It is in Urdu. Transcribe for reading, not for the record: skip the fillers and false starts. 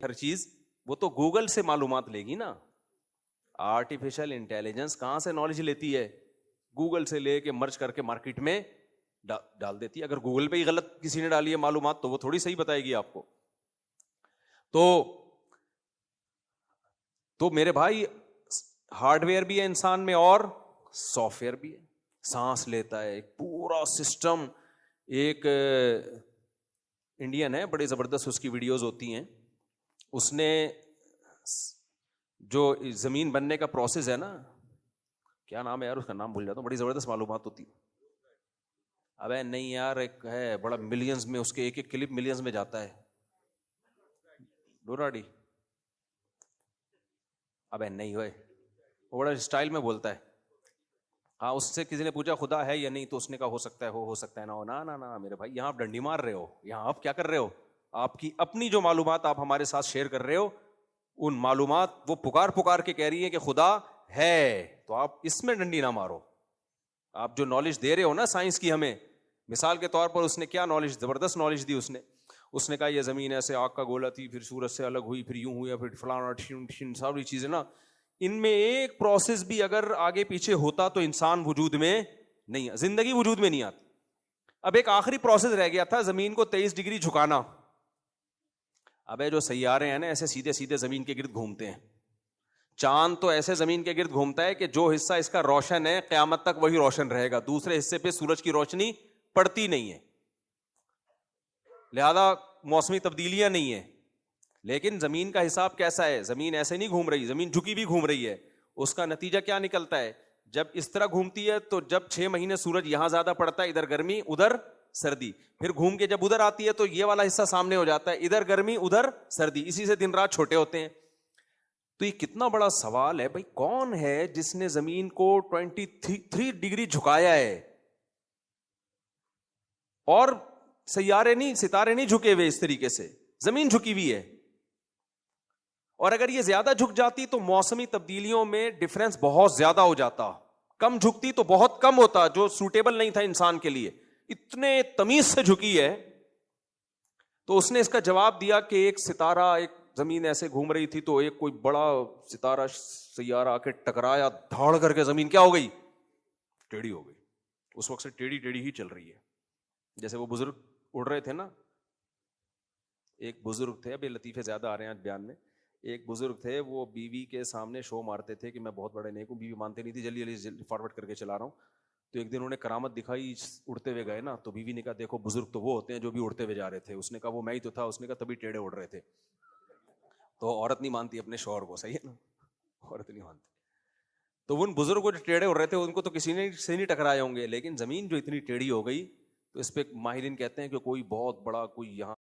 ہر چیز وہ تو گوگل سے معلومات لے گی نا. آرٹیفیشل انٹیلیجنس کہاں سے نالج لیتی ہے؟ گوگل سے لے کے مرج کر کے مارکیٹ میں ڈال دیتی ہے. اگر گوگل پہ ہی غلط کسی نے ڈالی ہے معلومات تو وہ تھوڑی صحیح بتائے گی آپ کو. تو میرے بھائی ہارڈ ویئر بھی ہے انسان میں اور سافٹ ویئر بھی ہے. سانس لیتا ہے ایک پورا سسٹم. ایک انڈین ہے بڑے زبردست, اس کی ویڈیوز ہوتی ہیں. اس نے جو زمین بننے کا پروسیس ہے نا, کیا نام ہے یار اس کا, نام بھول جاتا ہوں, بڑی زبردست معلومات ہوتی. ابے نہیں یار, ایک ہے بڑا ملینز میں, اس کے ایک ایک کلپ ملینز میں جاتا ہے. ڈوراڈی, ابے نہیں ہوئے, وہ بڑا اسٹائل میں بولتا ہے. ہاں, اس سے کسی نے پوچھا خدا ہے یا نہیں, تو اس نے کہا ہو سکتا ہے, ہو سکتا ہے نہ ہو. نا میرے بھائی, یہاں آپ ڈنڈی مار رہے ہو, یہاں آپ کیا کر رہے ہو؟ آپ کی اپنی جو معلومات آپ ہمارے ساتھ شیئر کر رہے ہو, ان معلومات وہ پکار کے کہہ رہی ہیں کہ خدا ہے, تو آپ اس میں ڈنڈی نہ مارو. آپ جو نالج دے رہے ہو نا سائنس کی ہمیں, مثال کے طور پر اس نے کیا نالج, زبردست نالج دی. اس نے کہا یہ زمین ایسے آگ کا گولا تھی, پھر سورج سے الگ ہوئی, پھر یوں ہوئی, پھر فلانا ساری چیزیں نا. ان میں ایک پروسیس بھی اگر آگے پیچھے ہوتا تو انسان وجود میں نہیں, زندگی وجود میں نہیں آتی. اب ایک آخری پروسیس رہ گیا تھا, زمین کو 23 ڈگری جھکانا. ابے جو سیارے ہیں نا ایسے سیدھے سیدھے زمین کے گرد گھومتے ہیں. چاند تو ایسے زمین کے گرد گھومتا ہے کہ جو حصہ اس کا روشن ہے قیامت تک وہی روشن رہے گا, دوسرے حصے پہ سورج کی روشنی پڑتی نہیں ہے, لہذا موسمی تبدیلیاں نہیں ہیں. لیکن زمین کا حساب کیسا ہے؟ زمین ایسے نہیں گھوم رہی, زمین جھکی بھی گھوم رہی ہے. اس کا نتیجہ کیا نکلتا ہے؟ جب اس طرح گھومتی ہے تو جب 6 مہینے سورج یہاں زیادہ پڑتا ہے, ادھر گرمی ادھر سردی, پھر گھوم کے جب ادھر آتی ہے تو یہ والا حصہ سامنے ہو جاتا ہے, ادھر گرمی ادھر سردی, اسی سے دن رات چھوٹے ہوتے ہیں. تو یہ کتنا بڑا سوال ہے بھائی, کون ہے جس نے زمین کو 23 ڈگری جھکایا ہے؟ اور سیارے نہیں, ستارے نہیں جھکے ہوئے اس طریقے سے, زمین جھکی ہوئی ہے. اور اگر یہ زیادہ جھک جاتی تو موسمی تبدیلیوں میں ڈفرنس بہت زیادہ ہو جاتا. کم جھکتی تو بہت کم ہوتا, جو سوٹیبل نہیں تھا انسان کے لیے. اتنے تمیز سے جھکی ہے. تو اس نے اس کا جواب دیا کہ ایک ستارہ, ایک زمین ایسے گھوم رہی تھی تو ایک کوئی بڑا ستارہ سیارہ آ کے ٹکرایا, دھاڑ کر کے زمین کیا ہو گئی, ٹیڑھی ہو گئی. اس وقت سے ٹیڑھی ہی چل رہی ہے. جیسے وہ بزرگ اڑ رہے تھے نا, ایک بزرگ تھے, ابھی لطیفے زیادہ آ رہے ہیں بیان میں. ایک بزرگ تھے, وہ بیوی کے سامنے شو مارتے تھے کہ میں بہت بڑے نیک ہوں. بیوی مانتے نہیں تھی, جلدی فارورڈ کر کے چلا رہا ہوں. تو ایک دن انہوں نے کرامت دکھائی, اڑتے ہوئے گئے نا, تو بیوی نے کہا دیکھو بزرگ تو وہ ہوتے ہیں جو بھی اڑتے ہوئے جا رہے تھے. اس نے کہا وہ میں ہی تو تھا. اس نے کہا تبھی ٹیڑھے اڑ رہے تھے. تو عورت نہیں مانتی اپنے شوہر کو, صحیح ہے نا, عورت نہیں مانتی. تو ان بزرگ جو ٹیڑھے اڑ رہے تھے ان کو تو کسی نے سے نہیں ٹکرائے ہوں گے, لیکن زمین جو اتنی ٹیڑھی ہو گئی تو اس پہ ماہرین کہتے ہیں کہ کوئی بہت بڑا کوئی یہاں